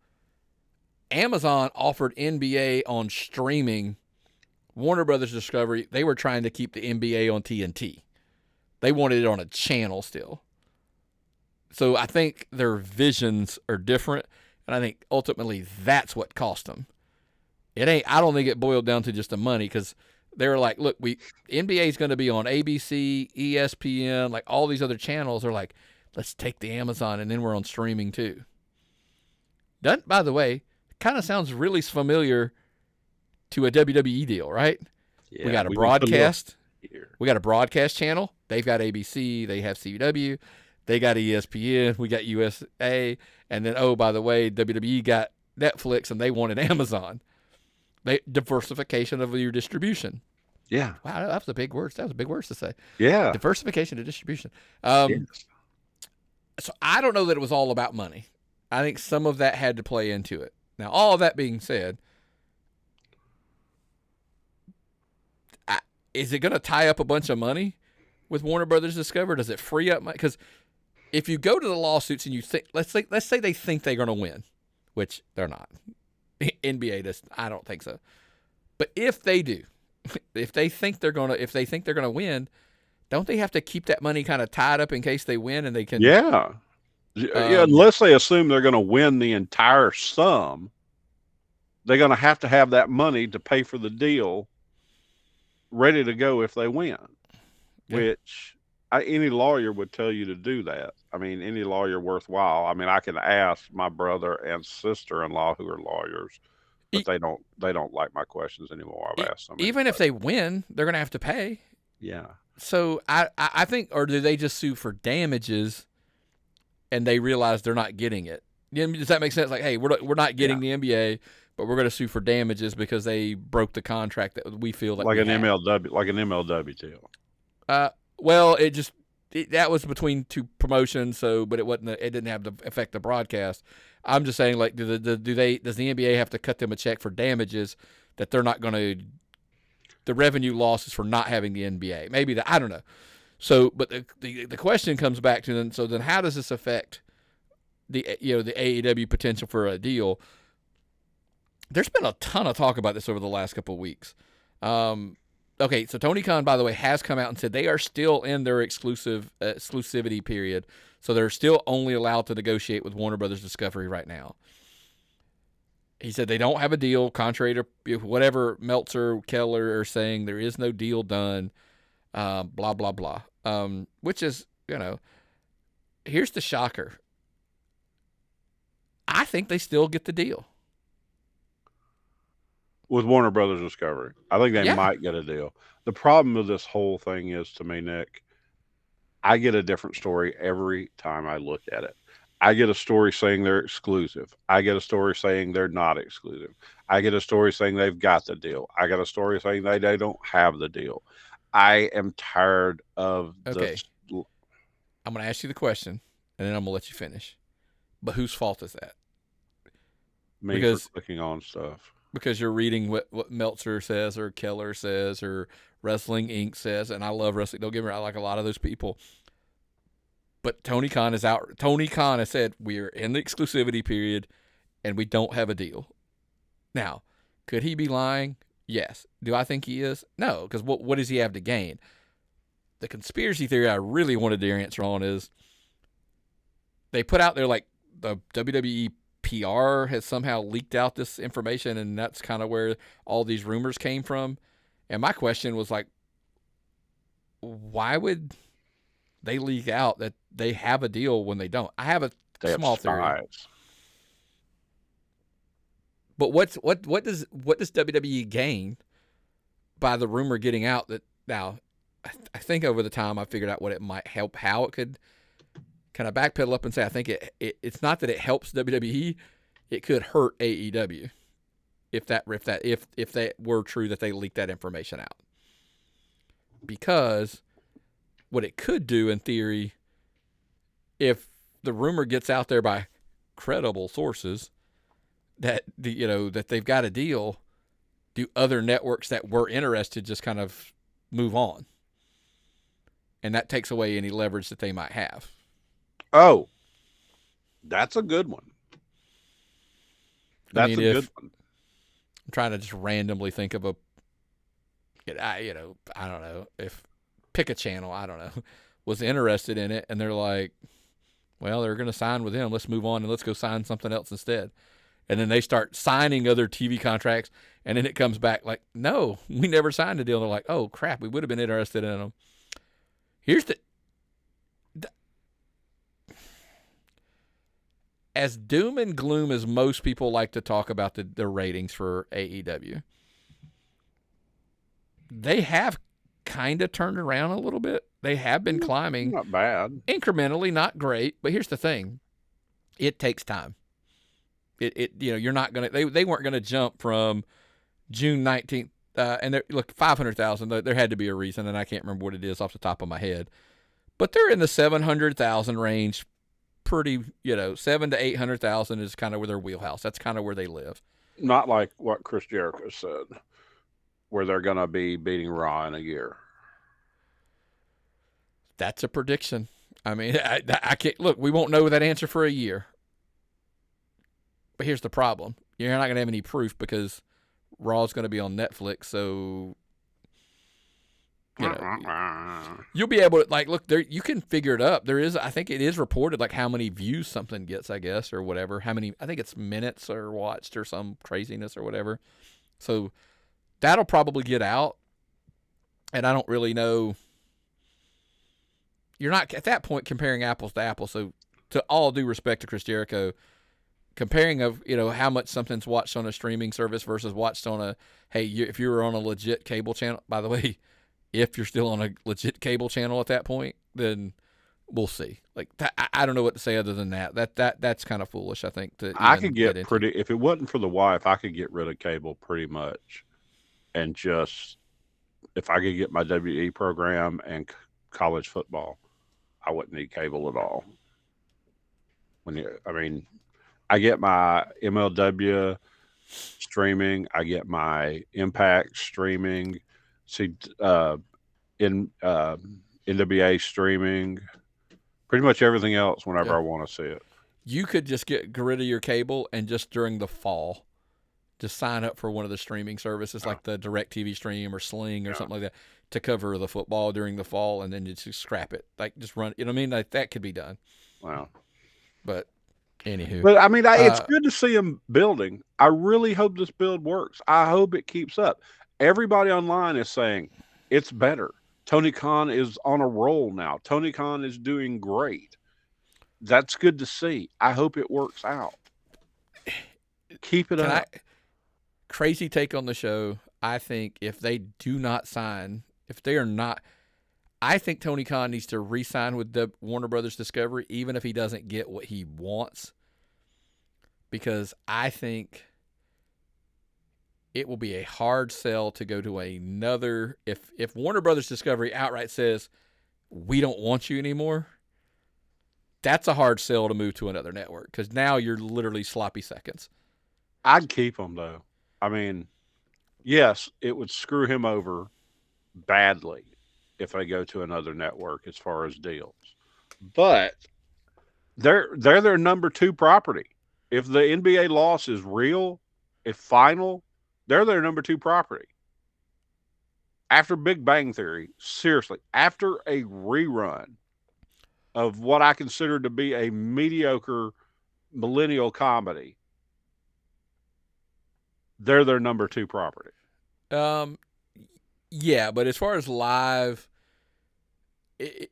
Amazon offered NBA on streaming. Warner Brothers Discovery, they were trying to keep the NBA on TNT. They wanted it on a channel still. So I think their visions are different, and I think ultimately that's what cost them. It ain't. I don't think it boiled down to just the money, because they were like, look, NBA is going to be on ABC, ESPN, like all these other channels. They're like, let's take the Amazon, and then we're on streaming too. That, by the way, kind of sounds really familiar to a WWE deal, right? Yeah, we got a broadcast. We got a broadcast channel. They've got ABC. They have CW. They got ESPN. We got USA. And then, oh, by the way, WWE got Netflix, and they wanted Amazon. Diversification of your distribution. Yeah. Wow, that was a big word. That was a big word to say. Yeah. Diversification of distribution. Yes. So I don't know that it was all about money. I think some of that had to play into it. Now, all of that being said, is it going to tie up a bunch of money with Warner Brothers Discovery? Does it free up money? Because if you go to the lawsuits and you think, let's say they think they're going to win, which they're not. NBA does. I don't think so. But if they do, if they think they're gonna win, don't they have to keep that money kind of tied up in case they win and they can? Yeah. Yeah, unless they assume they're going to win the entire sum, they're going to have that money to pay for the deal ready to go if they win, which any lawyer would tell you to do that. I mean, any lawyer worthwhile. I mean, I can ask my brother and sister-in-law who are lawyers, but they don't like my questions anymore. I've asked them. Even if they win, they're going to have to pay. Yeah. So I think, or do they just sue for damages and they realize they're not getting it? Does that make sense? Like, hey, we're not getting the NBA, but we're going to sue for damages because they broke the contract that we feel that like an MLW deal. Well, that was between two promotions, but it didn't have the affect the broadcast. I'm just saying, like, does the NBA have to cut them a check for damages that they're not going to, the revenue losses for not having the NBA? Maybe I don't know. So, but the question comes back to then. So then, how does this affect the AEW potential for a deal? There's been a ton of talk about this over the last couple of weeks. Okay, so Tony Khan, by the way, has come out and said they are still in their exclusivity period, so they're still only allowed to negotiate with Warner Brothers Discovery right now. He said they don't have a deal, contrary to whatever Meltzer, Keller are saying. There is no deal done, blah, blah, blah, which is, here's the shocker. I think they still get the deal. With Warner Brothers Discovery. I think they might get a deal. The problem with this whole thing is, to me, Nick, I get a different story every time I look at it. I get a story saying they're exclusive. I get a story saying they're not exclusive. I get a story saying they've got the deal. I get a story saying they don't have the deal. I am tired of this. I'm going to ask you the question, and then I'm going to let you finish. But whose fault is that? Me for clicking on stuff. Because you're reading what Meltzer says or Keller says or Wrestling Inc. says, and I love wrestling. Don't get me wrong, I like a lot of those people. But Tony Khan is out. Tony Khan has said we're in the exclusivity period and we don't have a deal. Now, could he be lying? Yes. Do I think he is? No, because what does he have to gain? The conspiracy theory I really wanted to answer on is they put out there like the WWE PR has somehow leaked out this information, and that's kind of where all these rumors came from. And my question was like, why would they leak out that they have a deal when they don't? I have a small theory. But what does WWE gain by the rumor getting out? That now, I think over the time I figured out what it might help, how it could kind of backpedal up and say, I think it's not that it helps WWE, it could hurt AEW if that were true that they leaked that information out. Because what it could do in theory, if the rumor gets out there by credible sources that that they've got a deal, do other networks that were interested just kind of move on? And that takes away any leverage that they might have. Oh, that's a good one. That's a good one. I'm trying to just randomly think of I don't know, if pick a channel, I don't know, was interested in it, and they're like, well, they're going to sign with him. Let's move on and let's go sign something else instead. And then they start signing other TV contracts, and then it comes back like, no, we never signed a deal. They're like, oh, crap, we would have been interested in them. Here's as doom and gloom as most people like to talk about the ratings for AEW, they have kind of turned around a little bit. They have been climbing. Not bad. Incrementally, not great. But here's the thing. It takes time. You're not going to, they weren't going to jump from June 19th. And look, 500,000, there had to be a reason, and I can't remember what it is off the top of my head. But they're in the 700,000 range. Pretty, 700,000 to 800,000 is kind of where their wheelhouse. That's kind of where they live. Not like what Chris Jericho said, where they're going to be beating Raw in a year. That's a prediction. I mean, I can't look. We won't know that answer for a year. But here's the problem: you're not going to have any proof because Raw's going to be on Netflix. So you'll be able to look there. You can figure it up. There is, I think it is reported how many views something gets, I guess, or whatever. How many? I think it's minutes or watched or some craziness or whatever. So that'll probably get out. And I don't really know. You're not at that point comparing apples to apples. So to all due respect to Chris Jericho, comparing of how much something's watched on a streaming service versus watched on if you were on a legit cable channel. By the way, if you're still on a legit cable channel at that point, then we'll see. I don't know what to say other than that's kind of foolish. I think I could get if it wasn't for the wife, I could get rid of cable pretty much, and just if I could get my WWE program and college football, I wouldn't need cable at all. I get my MLW streaming, I get my Impact streaming, NWA streaming, pretty much everything else whenever I want to see it. You could just get rid of your cable and just during the fall, just sign up for one of the streaming services like the DirecTV Stream or Sling or something like that to cover the football during the fall, and then just scrap it. Just run. You know what I mean? That could be done. Wow. But anywho. But it's good to see them building. I really hope this build works. I hope it keeps up. Everybody online is saying it's better. Tony Khan is on a roll now. Tony Khan is doing great. That's good to see. I hope it works out. Keep it up. Crazy take on the show. I think if they do not sign, I think Tony Khan needs to re-sign with the Warner Brothers Discovery, even if he doesn't get what he wants, because I think it will be a hard sell to go to another. If Warner Brothers Discovery outright says we don't want you anymore, that's a hard sell to move to another network, because now you're literally sloppy seconds. I'd keep him though. Yes, it would screw him over badly if they go to another network as far as deals. But they're their number 2 property. If the NBA loss is real, if final, they're their number 2 property. After Big Bang Theory, seriously, after a rerun of what I consider to be a mediocre millennial comedy, they're their number 2 property. Yeah, but as far as live, it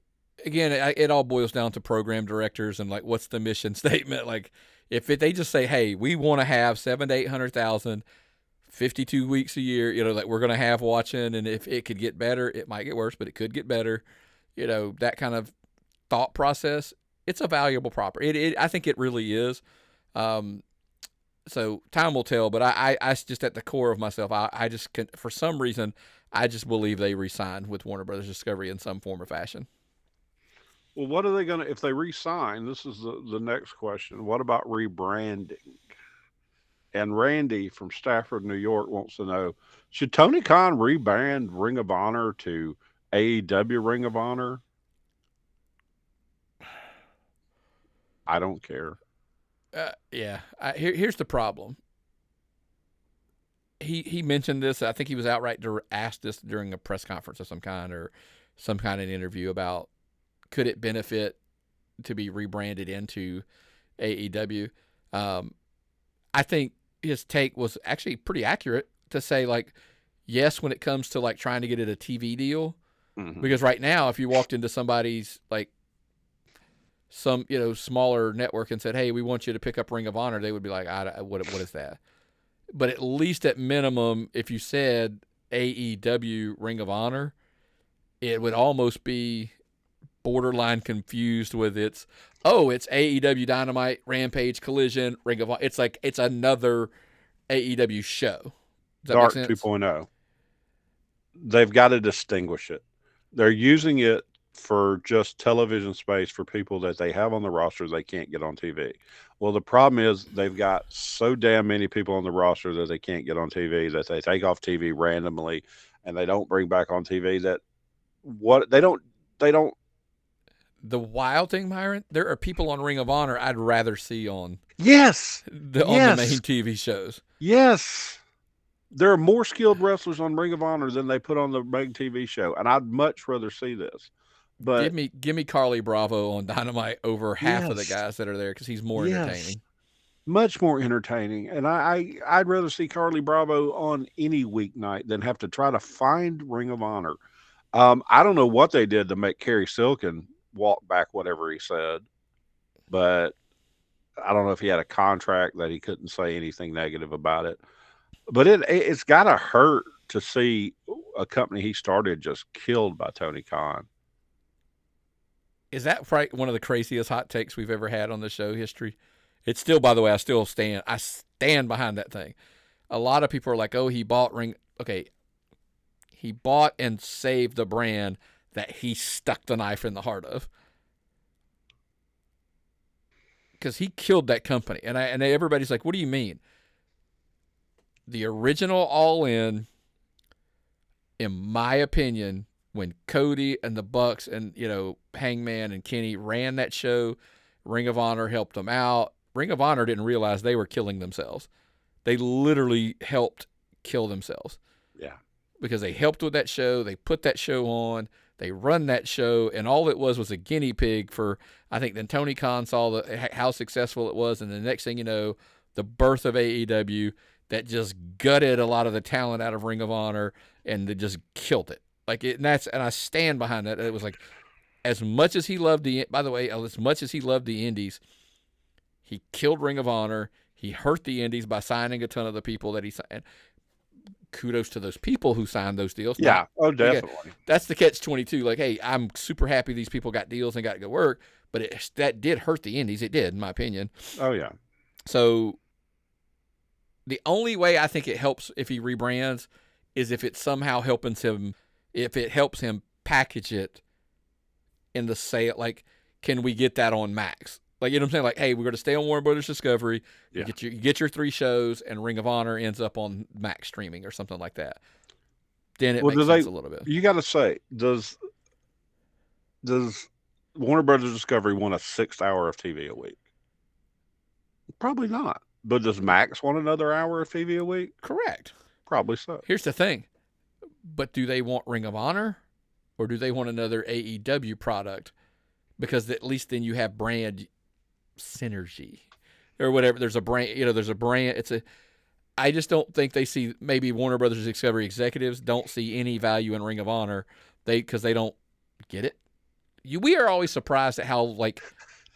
all boils down to program directors and what's the mission statement. If they just say, hey, we want to have 700,000 to 800,000, 52 weeks a year, we're going to have watching, and if it could get better, it might get worse, but it could get better. That kind of thought process. It's a valuable property. I think it really is. So time will tell, but I just at the core of myself, I just can, for some reason, I just believe they re-signed with Warner Brothers Discovery in some form or fashion. Well, what are they going to, if they re-sign, this is the next question. What about rebranding? And Randy from Stafford, New York wants to know, should Tony Khan rebrand Ring of Honor to AEW Ring of Honor? I don't care. Yeah. Here's the problem. He mentioned this. I think he was outright asked this during a press conference of some kind or some kind of interview about could it benefit to be rebranded into AEW. I think his take was actually pretty accurate to say, like, yes, when it comes to like trying to get it a TV deal, because right now if you walked into somebody's like some smaller network and said, hey, we want you to pick up Ring of Honor, they would be like, what is that? But at least at minimum, if you said AEW Ring of Honor, it would almost be borderline confused with it's AEW Dynamite, Rampage, Collision, Ring of Honor. It's like it's another AEW show. Does that Dark make sense? 2.0. They've got to distinguish it. They're using it for just television space for people that they have on the roster they can't get on TV. Well, the problem is they've got so damn many people on the roster that they can't get on TV that they take off TV randomly and they don't bring back on TV that they don't. The wild thing, Myron, there are people on Ring of Honor I'd rather see on on the main TV shows. Yes. There are more skilled wrestlers on Ring of Honor than they put on the main TV show, and I'd much rather see this. But give me Carly Bravo on Dynamite over half of the guys that are there because he's more entertaining. Much more entertaining. And I'd rather see Carly Bravo on any weeknight than have to try to find Ring of Honor. I don't know what they did to make Kerry Silkin walk back whatever he said, but I don't know if he had a contract that he couldn't say anything negative about it. But it's got to hurt to see a company he started just killed by Tony Khan. Is that right? One of the craziest hot takes we've ever had on the show history. It's still, by the way, I stand behind that thing. A lot of people are like, oh, he bought Ring. Okay. He bought and saved the brand that he stuck the knife in the heart of. Because he killed that company. And everybody's like, what do you mean? The original All In my opinion, when Cody and the Bucks and, Hangman and Kenny ran that show, Ring of Honor helped them out. Ring of Honor didn't realize they were killing themselves. They literally helped kill themselves. Yeah. Because they helped with that show. They put that show on. They run that show. And all it was a guinea pig for, I think, then Tony Khan saw how successful it was. And the next thing you know, the birth of AEW that just gutted a lot of the talent out of Ring of Honor and they just killed it. And I stand behind that. It was like, as much as he loved as much as he loved the indies, he killed Ring of Honor. He hurt the indies by signing a ton of the people that he signed. Kudos to those people who signed those deals. Yeah. Definitely. Again, that's the catch-22. Like, hey, I'm super happy these people got deals and got to go work, but that did hurt the indies. It did, in my opinion. Oh, yeah. So the only way I think it helps if he rebrands is if it somehow helps him package it in the sale. Like, can we get that on Max? Like, you know what I'm saying? Like, hey, we're going to stay on Warner Brothers Discovery. Yeah. You get your 3 shows, and Ring of Honor ends up on Max streaming or something like that. Then it makes sense a little bit. You got to say, does Warner Brothers Discovery want a 6th hour of TV a week? Probably not. But does Max want another hour of TV a week? Correct. Probably so. Here's the thing. But do they want Ring of Honor, or do they want another AEW product? Because at least then you have brand synergy or whatever. There's a brand. I just don't think they see, maybe Warner Brothers Discovery executives don't see any value in Ring of Honor because they don't get it. We are always surprised at how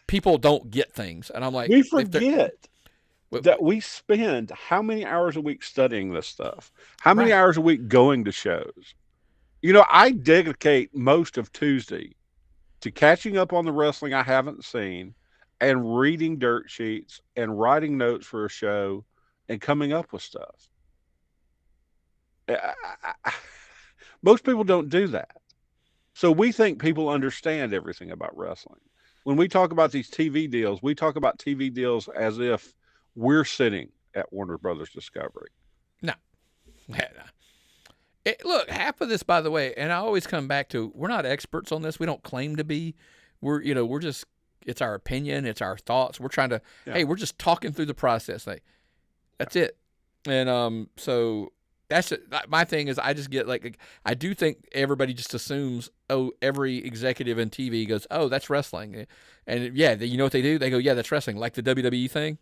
people don't get things. And I'm like, we forget that we spend how many hours a week studying this stuff? How many hours a week going to shows? I dedicate most of Tuesday to catching up on the wrestling I haven't seen and reading dirt sheets and writing notes for a show and coming up with stuff. Most people don't do that. So we think people understand everything about wrestling. When we talk about these TV deals, we talk about TV deals as if we're sitting at Warner Brothers Discovery. No. Look, half of this, by the way, and I always come back to, we're not experts on this. We don't claim to be. We're just, it's our opinion. It's our thoughts. We're trying to, hey, we're just talking through the process. Like, that's it. And so that's it. My thing is, I just get I do think everybody just assumes, every executive in TV goes, that's wrestling. And yeah, you know what they do? They go, yeah, that's wrestling, like the WWE thing.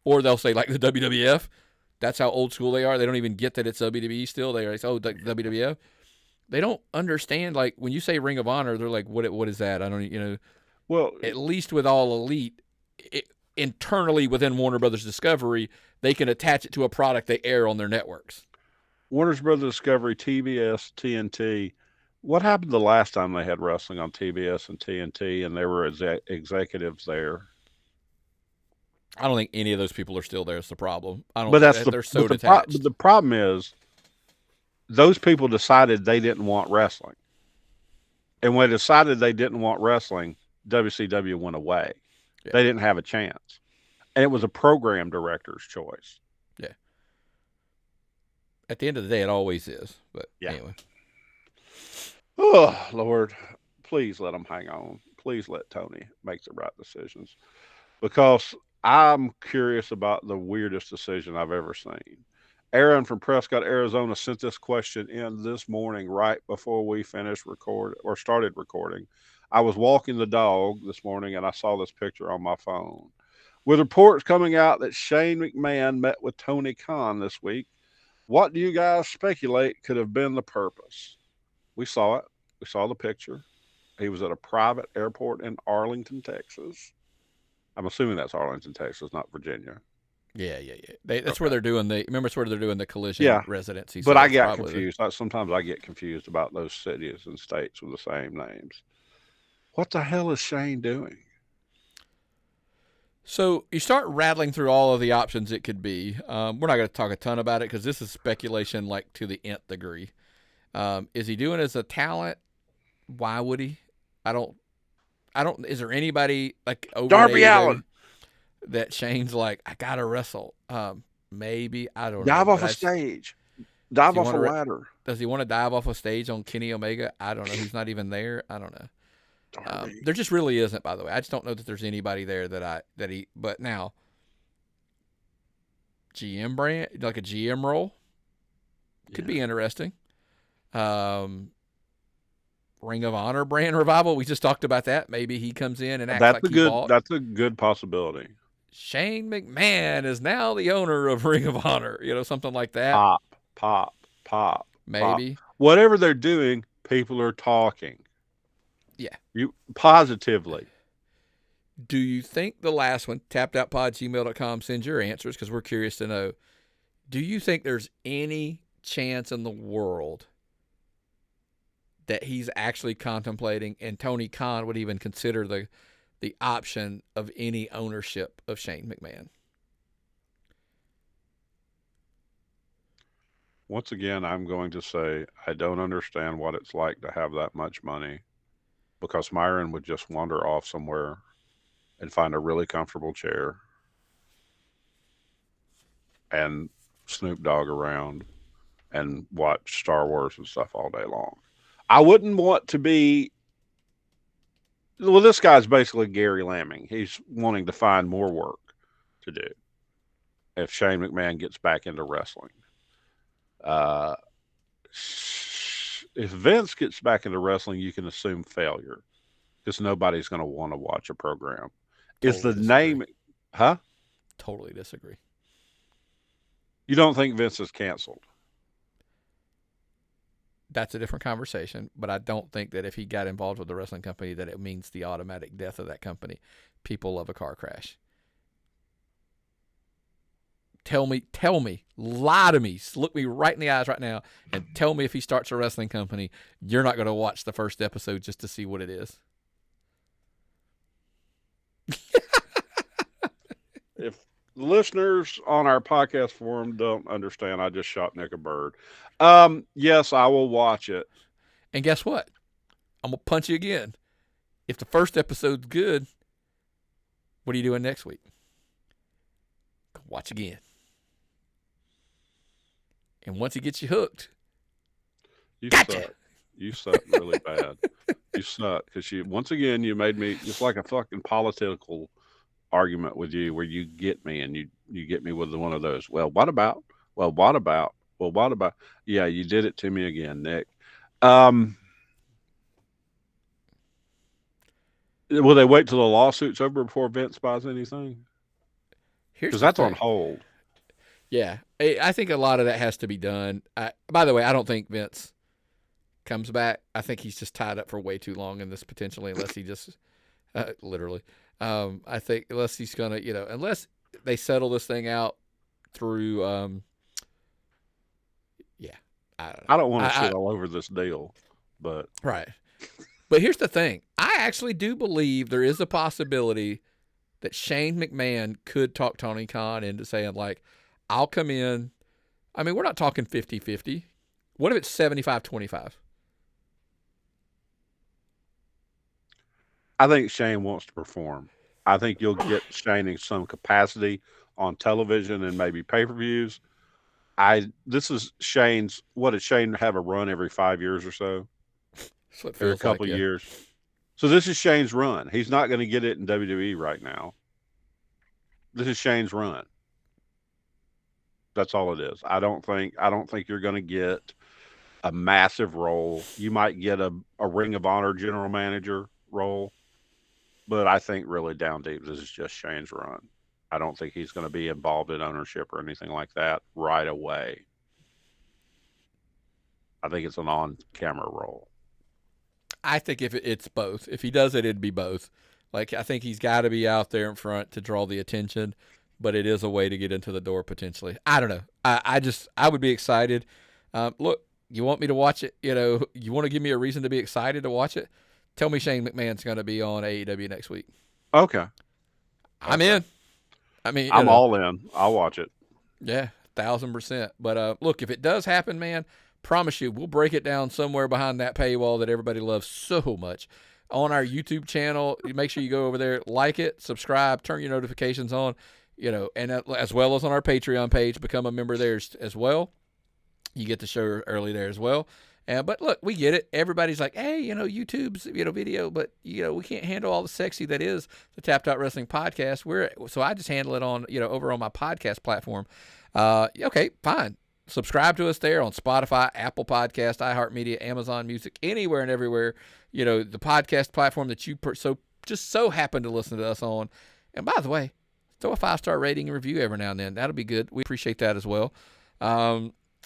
Or they'll say, like the WWF. That's how old school they are. They don't even get that it's WWE still. They're like, WWF. They don't understand, like, when you say Ring of Honor, they're like, what is that? I don't, Well, at least with All Elite, internally within Warner Brothers Discovery, they can attach it to a product they air on their networks. Warner Brothers Discovery, TBS, TNT. What happened the last time they had wrestling on TBS and TNT and there were executives there? I don't think any of those people are still there. It's the problem. They're so detached. But the problem is, those people decided they didn't want wrestling. And when they decided they didn't want wrestling, WCW went away. Yeah. They didn't have a chance. And it was a program director's choice. Yeah. At the end of the day, it always is. But anyway. Oh, Lord. Please let them hang on. Please let Tony make the right decisions. Because I'm curious about the weirdest decision I've ever seen. Aaron from Prescott, Arizona sent this question in this morning right before we started recording. I was walking the dog this morning and I saw this picture on my phone. With reports coming out that Shane McMahon met with Tony Khan this week, what do you guys speculate could have been the purpose? We saw it. We saw the picture. He was at a private airport in Arlington, Texas. I'm assuming that's Arlington, Texas, not Virginia. Yeah. That's where they're doing that's where they're doing the collision residency. But I got confused. Sometimes I get confused about those cities and states with the same names. What the hell is Shane doing? So you start rattling through all of the options it could be. We're not going to talk a ton about it because this is speculation, like, to the nth degree. Is he doing it as a talent? Why would he? I don't. Is there anybody like over Darby Allin that Shane's like, I gotta wrestle? Maybe, I don't know. Dive off a stage. Dive off a ladder. Does he want to dive off a stage on Kenny Omega? I don't know. He's not even there. I don't know. There just really isn't, by the way. I just don't know that there's anybody there but now GM brand, like a GM role, could be interesting. Ring of Honor brand revival. We just talked about that. Maybe he comes in and acts that's a good possibility. Shane McMahon is now the owner of Ring of Honor. Something like that. Pop. Maybe. Pop. Whatever they're doing, people are talking. Yeah. You positively. Do you think the last one, tappedoutpod@gmail.com, send your answers because we're curious to know. Do you think there's any chance in the world that he's actually contemplating, and Tony Khan would even consider the option of any ownership of Shane McMahon? Once again, I'm going to say I don't understand what it's like to have that much money, because Myron would just wander off somewhere and find a really comfortable chair and Snoop Dogg around and watch Star Wars and stuff all day long. I wouldn't want to be. Well, this guy's basically Gary Lamming. He's wanting to find more work to do if Shane McMahon gets back into wrestling. If Vince gets back into wrestling, you can assume failure because nobody's going to want to watch a program. Totally disagree. Huh? Totally disagree. You don't think Vince is canceled? That's a different conversation, but I don't think that if he got involved with the wrestling company that it means the automatic death of that company. People love a car crash. Tell me, lie to me, look me right in the eyes right now and tell me if he starts a wrestling company, you're not going to watch the first episode just to see what it is. The listeners on our podcast forum don't understand. I just shot Nick a bird. Yes, I will watch it. And guess what? I'm gonna punch you again. If the first episode's good, what are you doing next week? Watch again. And once he gets you hooked, You gotcha. suck. You suck really bad. You suck because once again you made me just like a fucking political argument with you where you get me and you get me with one of those. Well, what about? Well, what about? Well, what about? Yeah, you did it to me again, Nick. Will they wait till the lawsuit's over before Vince buys anything? Here's Because the that's thing. on hold. Yeah, I think a lot of that has to be done. By the way, I don't think Vince comes back. I think he's just tied up for way too long in this potentially, unless he just literally. I think unless he's gonna, unless they settle this thing out through, yeah, I don't know. I don't want to shit all over this deal, but right. But here's the thing: I actually do believe there is a possibility that Shane McMahon could talk Tony Khan into saying, like, I'll come in. I mean, we're not talking 50-50. What if it's 75-25? I think Shane wants to perform. I think you'll get Shane in some capacity on television and maybe pay-per-views. This is Shane's. What did Shane have a run every 5 years or so? That's what it Every feels couple like, of yeah. years. So this is Shane's run. He's not going to get it in WWE right now. This is Shane's run. That's all it is. I don't think you're going to get a massive role. You might get a Ring of Honor general manager role, but I think really down deep, this is just Shane's run. I don't think he's going to be involved in ownership or anything like that right away. I think it's an on-camera role. I think if it's both. If he does it, it'd be both. Like, I think he's got to be out there in front to draw the attention, but it is a way to get into the door potentially. I don't know. I would be excited. Look, you want me to watch it? You want to give me a reason to be excited to watch it? Tell me Shane McMahon's going to be on AEW next week. Okay. I'm in. I mean, I'm all in. I'll watch it. Yeah, 1,000%. But look, if it does happen, man, promise you, we'll break it down somewhere behind that paywall that everybody loves so much. On our YouTube channel, make sure you go over there, like it, subscribe, turn your notifications on, and as well as on our Patreon page, become a member there as well. You get the show early there as well. But look, we get it. Everybody's like, hey, YouTube's video, but we can't handle all the sexy that is the Tapped Out Wrestling podcast. So I just handle it on over on my podcast platform. Okay, fine. Subscribe to us there on Spotify, Apple Podcast, iHeartMedia, Amazon Music, anywhere and everywhere. The podcast platform that you just so happen to listen to us on. And by the way, throw a 5-star rating and review every now and then. That'll be good. We appreciate that as well.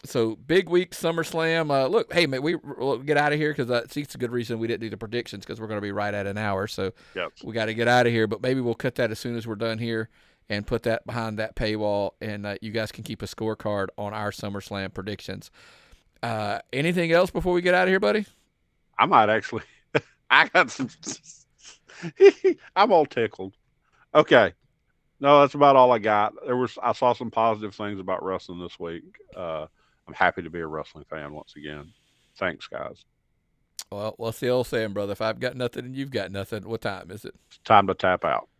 So big week, SummerSlam. Look, hey, man, we'll get out of here because it's a good reason we didn't do the predictions because we're going to be right at an hour. So we got to get out of here. But maybe we'll cut that as soon as we're done here and put that behind that paywall, and you guys can keep a scorecard on our SummerSlam predictions. Anything else before we get out of here, buddy? I might actually. I got some. I'm all tickled. Okay. No, that's about all I got. I saw some positive things about wrestling this week. I'm happy to be a wrestling fan once again. Thanks, guys. Well, what's the old saying, brother? If I've got nothing and you've got nothing, what time is it? It's time to tap out.